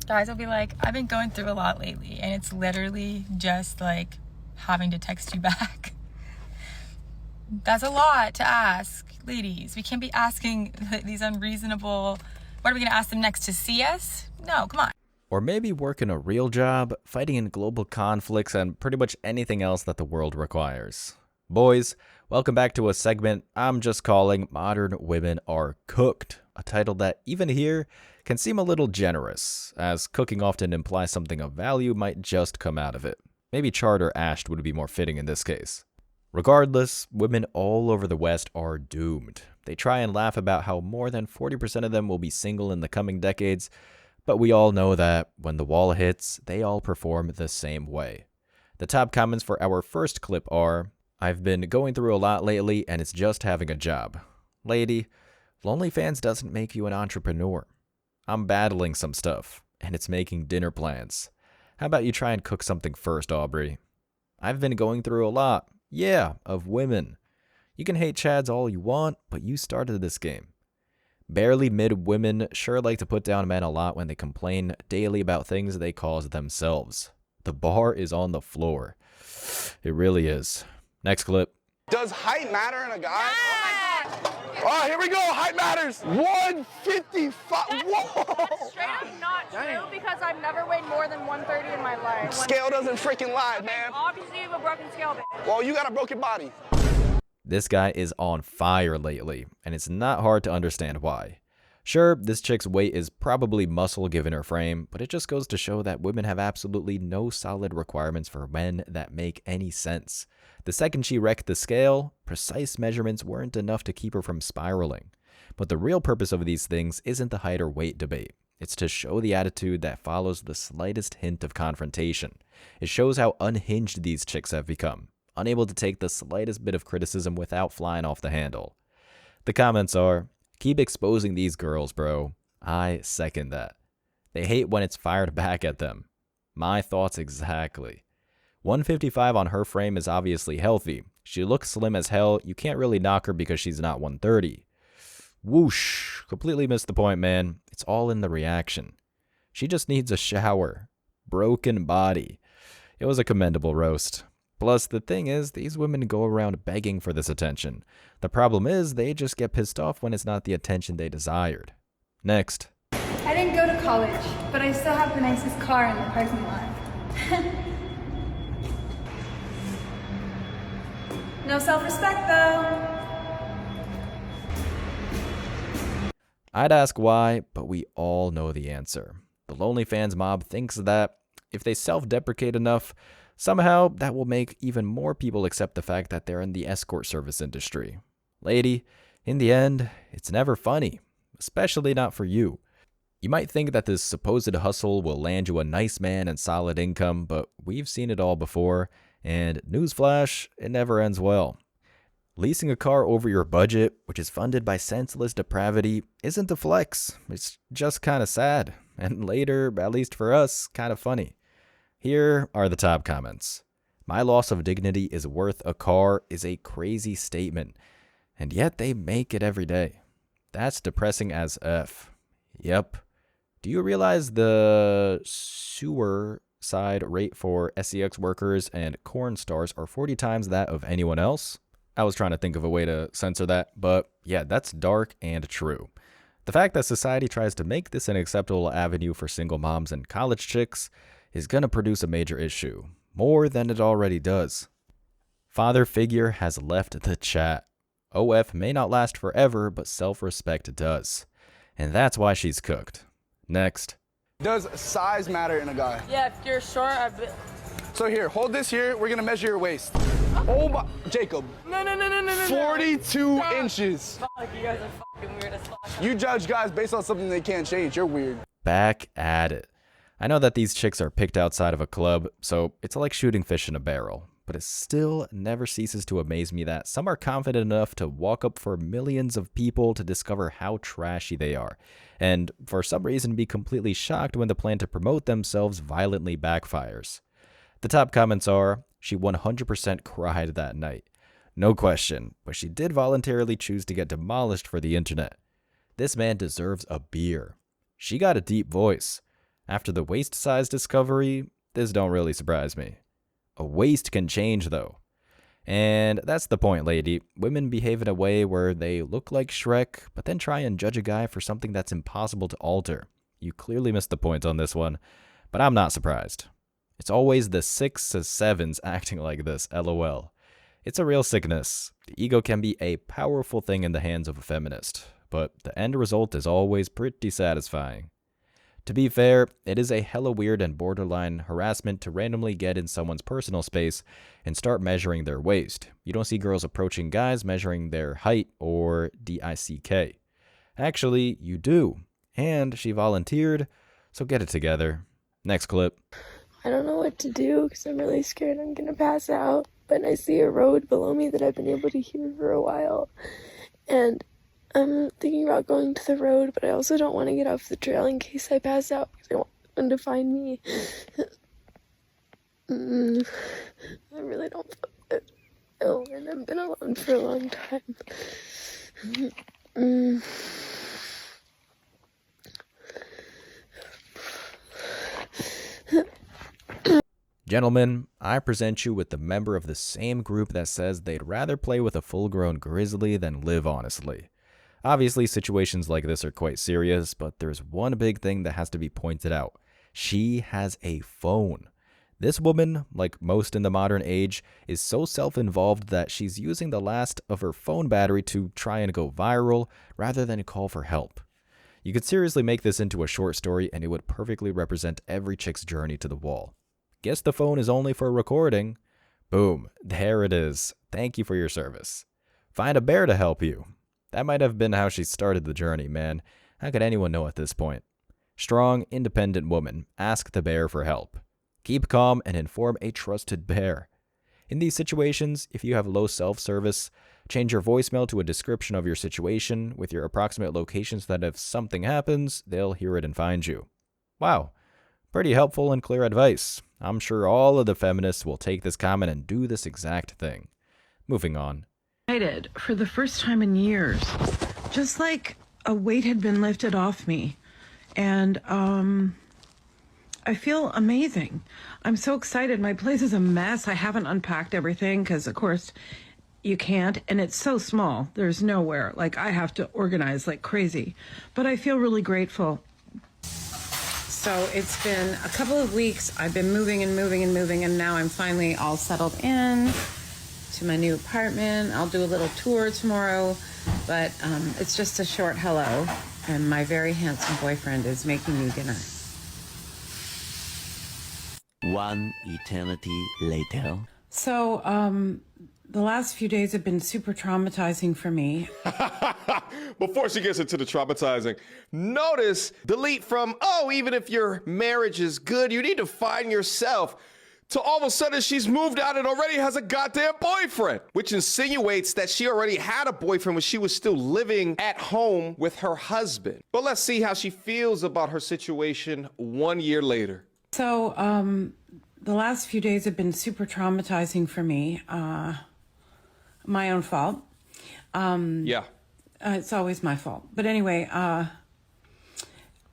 guys will be like, I've been going through a lot lately, and it's literally just like having to text you back. That's a lot to ask, ladies. We can't be asking these unreasonable, what are we gonna ask them next, to see us? No, come on. Or maybe working a real job, fighting in global conflicts, and pretty much anything else that the world requires. Boys, welcome back to a segment I'm just calling Modern Women Are Cooked, a title that even here can seem a little generous, as cooking often implies something of value might just come out of it. Maybe charred or ashed would be more fitting in this case. Regardless, women all over the West are doomed. They try and laugh about how more than 40% of them will be single in the coming decades, but we all know that when the wall hits, they all perform the same way. The top comments for our first clip are, I've been going through a lot lately and it's just having a job. Lady, OnlyFans doesn't make you an entrepreneur. I'm battling some stuff, and it's making dinner plans. How about you try and cook something first, Aubrey? I've been going through a lot, of women. You can hate Chads all you want, but you started this game. Barely mid women sure like to put down men a lot when they complain daily about things they cause themselves. The bar is on the floor. It really is. Next clip. Does height matter in a guy? Yeah! Oh, here we go. Height matters. 155. Whoa! That's straight up not true because I've never weighed more than 130 in my life. Scale doesn't freaking lie, man. Obviously, you have a broken scale, bitch. Well, you got a broken body. This guy is on fire lately, and it's not hard to understand why. Sure, this chick's weight is probably muscle given her frame, but it just goes to show that women have absolutely no solid requirements for men that make any sense. The second she wrecked the scale, precise measurements weren't enough to keep her from spiraling. But the real purpose of these things isn't the height or weight debate. It's to show the attitude that follows the slightest hint of confrontation. It shows how unhinged these chicks have become, unable to take the slightest bit of criticism without flying off the handle. The comments are, keep exposing these girls, bro. I second that. They hate when it's fired back at them. My thoughts exactly. 155 on her frame is obviously healthy. She looks slim as hell. You can't really knock her because she's not 130. Whoosh. Completely missed the point, man. It's all in the reaction. She just needs a shower. Broken body. It was a commendable roast. Plus, the thing is, these women go around begging for this attention. The problem is, they just get pissed off when it's not the attention they desired. Next. I didn't go to college, but I still have the nicest car in the parking lot. No self-respect, though. I'd ask why, but we all know the answer. The OnlyFans mob thinks that if they self-deprecate enough, somehow that will make even more people accept the fact that they're in the escort service industry. Lady, in the end, it's never funny, especially not for you. You might think that this supposed hustle will land you a nice man and solid income, but we've seen it all before, and newsflash, it never ends well. Leasing a car over your budget, which is funded by senseless depravity, isn't a flex. It's just kind of sad, and later, at least for us, kind of funny. Here are the top comments. My loss of dignity is worth a car is a crazy statement, and yet they make it every day. That's depressing as F. Yep. Do you realize the sewer side rate for SEX workers and corn stars are 40 times that of anyone else? I was trying to think of a way to censor that, but yeah, that's dark and true. The fact that society tries to make this an acceptable avenue for single moms and college chicks is going to produce a major issue, more than it already does. Father figure has left the chat. OF may not last forever, but self-respect does. And that's why she's cooked. Next. Does size matter in a guy? Yeah, if you're short, So here, hold this here. We're gonna measure your waist. Oh my, Jacob. No. 42 inches. Fuck, you guys are fucking weird as fuck. You judge guys based on something they can't change. You're weird. Back at it. I know that these chicks are picked outside of a club, so it's like shooting fish in a barrel. But it still never ceases to amaze me that some are confident enough to walk up for millions of people to discover how trashy they are, and for some reason be completely shocked when the plan to promote themselves violently backfires. The top comments are, she 100% cried that night. No question, but she did voluntarily choose to get demolished for the internet. This man deserves a beer. She got a deep voice. After the waist size discovery, this don't really surprise me. A waist can change though. And that's the point, lady. Women behave in a way where they look like Shrek, but then try and judge a guy for something that's impossible to alter. You clearly missed the point on this one, but I'm not surprised. It's always the 6s to 7s acting like this, lol. It's a real sickness. The ego can be a powerful thing in the hands of a feminist, but the end result is always pretty satisfying. To be fair, it is a hella weird and borderline harassment to randomly get in someone's personal space and start measuring their waist. You don't see girls approaching guys measuring their height or DICK. Actually, you do. And she volunteered, so get it together. Next clip. I don't know what to do because I'm really scared I'm going to pass out. But I see a road below me that I've been able to hear for a while. And I'm thinking about going to the road, but I also don't want to get off the trail in case I pass out because I want them to find me. I really don't feel good. Oh, and I've been alone for a long time. Gentlemen, I present you with the member of the same group that says they'd rather play with a full-grown grizzly than live honestly. Obviously, situations like this are quite serious, but there's one big thing that has to be pointed out. She has a phone. This woman, like most in the modern age, is so self-involved that she's using the last of her phone battery to try and go viral rather than call for help. You could seriously make this into a short story and it would perfectly represent every chick's journey to the wall. Guess the phone is only for recording. Boom, there it is. Thank you for your service. Find a bear to help you. That might have been how she started the journey, man. How could anyone know at this point? Strong, independent woman. Ask the bear for help. Keep calm and inform a trusted bear. In these situations, if you have low self-service, change your voicemail to a description of your situation with your approximate location so that if something happens, they'll hear it and find you. Wow, pretty helpful and clear advice. I'm sure all of the feminists will take this comment and do this exact thing. Moving on. For the first time in years, just like a weight had been lifted off me, and I feel amazing. I'm so excited. My place is a mess. I haven't unpacked everything because, of course, you can't, and it's so small. There's nowhere. Like, I have to organize like crazy, but I feel really grateful. So it's been a couple of weeks. I've been moving, and now I'm finally all settled in to my new apartment. I'll do a little tour tomorrow, but it's just a short hello, and my very handsome boyfriend is making me dinner. One eternity later. So, the last few days have been super traumatizing for me. Before she gets into the traumatizing, notice delete from, oh, even if your marriage is good, you need to find yourself. To all of a sudden, she's moved out and already has a goddamn boyfriend, which insinuates that she already had a boyfriend when she was still living at home with her husband. But let's see how she feels about her situation 1 year later. So, the last few days have been super traumatizing for me. My own fault. Yeah. It's always my fault. But anyway, I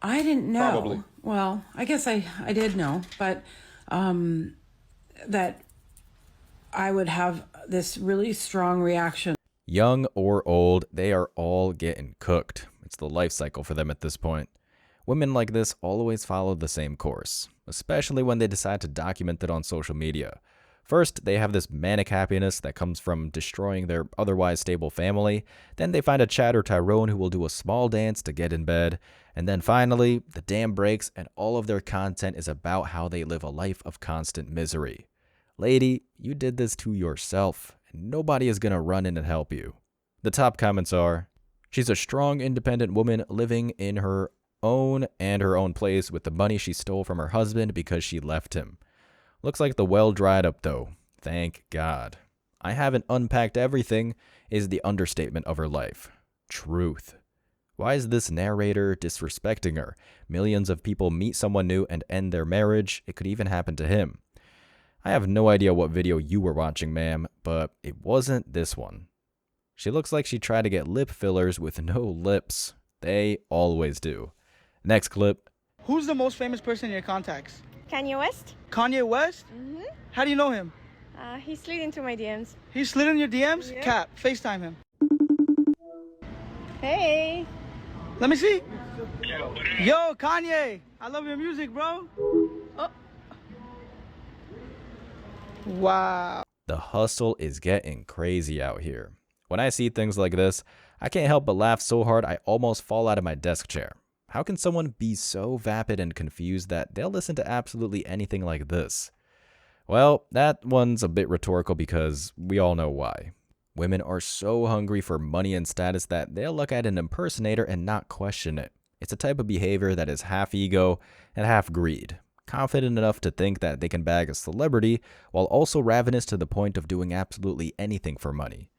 didn't know. Probably. Well, I guess I did know, but that I would have this really strong reaction. Young or old, they are all getting cooked. It's the life cycle for them at this point. Women like this always follow the same course, especially when they decide to document it on social media. First, they have this manic happiness that comes from destroying their otherwise stable family. Then they find a Chad or Tyrone who will do a small dance to get in bed. And then finally, the dam breaks and all of their content is about how they live a life of constant misery. Lady, you did this to yourself, and nobody is gonna run in and help you. The top comments are, she's a strong, independent woman living in her own place with the money she stole from her husband because she left him. Looks like the well dried up though. Thank God. I haven't unpacked everything is the understatement of her life. Truth. Why is this narrator disrespecting her? Millions of people meet someone new and end their marriage. It could even happen to him. I have no idea what video you were watching, ma'am, but it wasn't this one. She looks like she tried to get lip fillers with no lips. They always do. Next clip. Who's the most famous person in your contacts? Kanye West? Kanye West? Mm-hmm. How do you know him? He slid into my DMs. He slid in your DMs? Yeah. Cap, FaceTime him. Hey. Let me see. Yo, Kanye, I love your music, bro. Oh. Wow. The hustle is getting crazy out here. When I see things like this, I can't help but laugh so hard I almost fall out of my desk chair. How can someone be so vapid and confused that they'll listen to absolutely anything like this? Well, that one's a bit rhetorical because we all know why. Women are so hungry for money and status that they'll look at an impersonator and not question it. It's a type of behavior that is half ego and half greed, confident enough to think that they can bag a celebrity while also ravenous to the point of doing absolutely anything for money.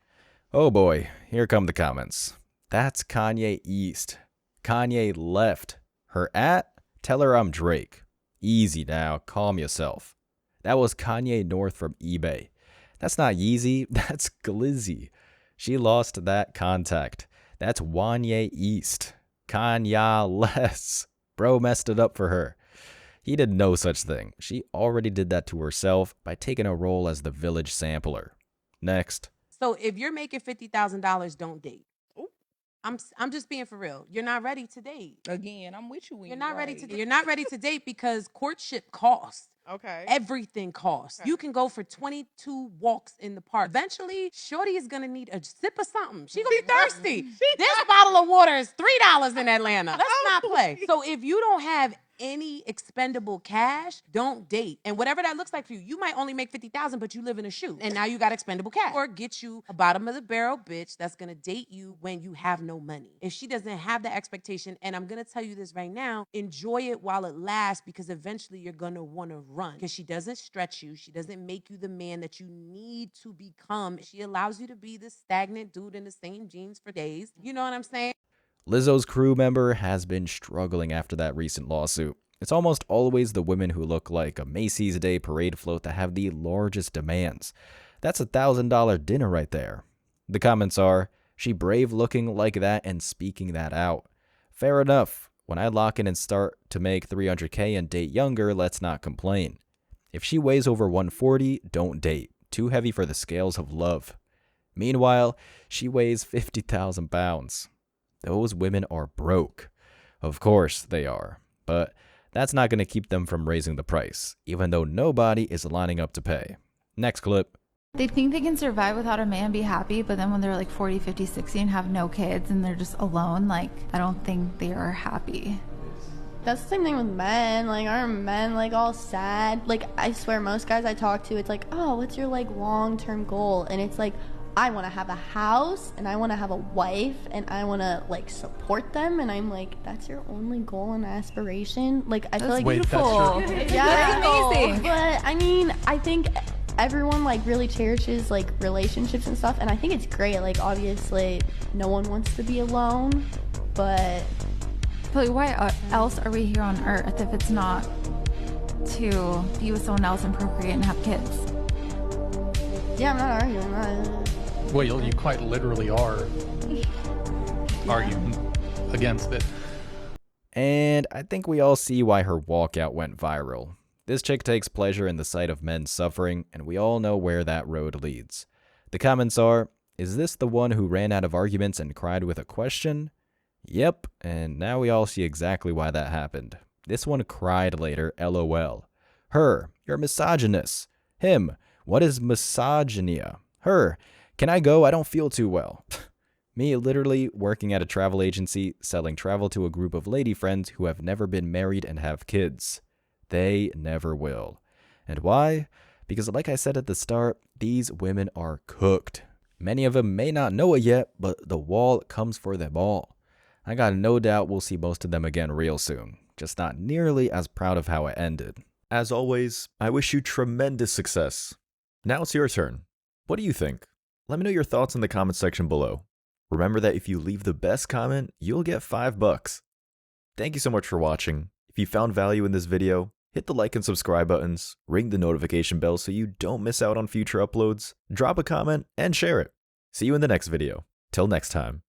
Oh boy, here come the comments. That's Kanye East. Kanye left. Her at? Tell her I'm Drake. Easy now, calm yourself. That was Kanye North from eBay. That's not Yeezy, that's Glizzy. She lost that contact. That's Wanye East. Kanye less. Bro messed it up for her. He did no such thing. She already did that to herself by taking a role as the village sampler. Next. So if you're making $50,000, don't date. I'm just being for real. You're not ready to date. Again, I'm with you. When You're not ready to date. You're not ready to date because courtship costs. Okay. Everything costs. Okay. You can go for 22 walks in the park. Eventually, Shorty is gonna need a sip of something. She's gonna be thirsty. This bottle of water is $3 in Atlanta. Let's not play. So if you don't have any expendable cash, don't date. And whatever that looks like for you, you might only make 50,000, but you live in a shoe, and now you got expendable cash. Or get you a bottom of the barrel bitch that's gonna date you when you have no money. If she doesn't have the expectation, and I'm gonna tell you this right now, enjoy it while it lasts, because eventually you're gonna wanna run. Because she doesn't stretch you, she doesn't make you the man that you need to become. She allows you to be this stagnant dude in the same jeans for days. You know what I'm saying? Lizzo's crew member has been struggling after that recent lawsuit. It's almost always the women who look like a Macy's Day Parade float that have the largest demands. That's $1,000 dinner right there. The comments are, she brave looking like that and speaking that out. Fair enough. When I lock in and start to make $300K and date younger, let's not complain. If she weighs over 140, don't date. Too heavy for the scales of love. Meanwhile, she weighs 50,000 pounds. Those women are broke. Of course they are. But that's not going to keep them from raising the price, even though nobody is lining up to pay. Next clip. They think they can survive without a man, be happy, but then when they're like 40, 50, 60 and have no kids and they're just alone, like, I don't think they are happy. That's the same thing with men. Like, aren't men like all sad? Like, I swear most guys I talk to, it's like, oh, what's your like long-term goal? And it's like, I want to have a house and I want to have a wife and I want to like support them, and I'm like, that's your only goal and aspiration? Like, I feel like beautiful. Yeah, that's amazing. But I mean, I think everyone like really cherishes like relationships and stuff, and I think it's great. Like, obviously no one wants to be alone, but why else are we here on earth if it's not to be with someone else and procreate and have kids? Yeah, I'm not arguing that. Well, you quite literally are arguing against it. And I think we all see why her walkout went viral. This chick takes pleasure in the sight of men suffering, and we all know where that road leads. The comments are, is this the one who ran out of arguments and cried with a question? Yep, and now we all see exactly why that happened. This one cried later, LOL. Her, you're a misogynist. Him, what is misogynia? Her, can I go? I don't feel too well. Me literally working at a travel agency, selling travel to a group of lady friends who have never been married and have kids. They never will. And why? Because like I said at the start, these women are cooked. Many of them may not know it yet, but the wall comes for them all. I got no doubt we'll see most of them again real soon, just not nearly as proud of how it ended. As always, I wish you tremendous success. Now it's your turn. What do you think? Let me know your thoughts in the comment section below. Remember that if you leave the best comment, you'll get $5. Thank you so much for watching. If you found value in this video, hit the like and subscribe buttons, ring the notification bell so you don't miss out on future uploads, drop a comment, and share it. See you in the next video. Till next time.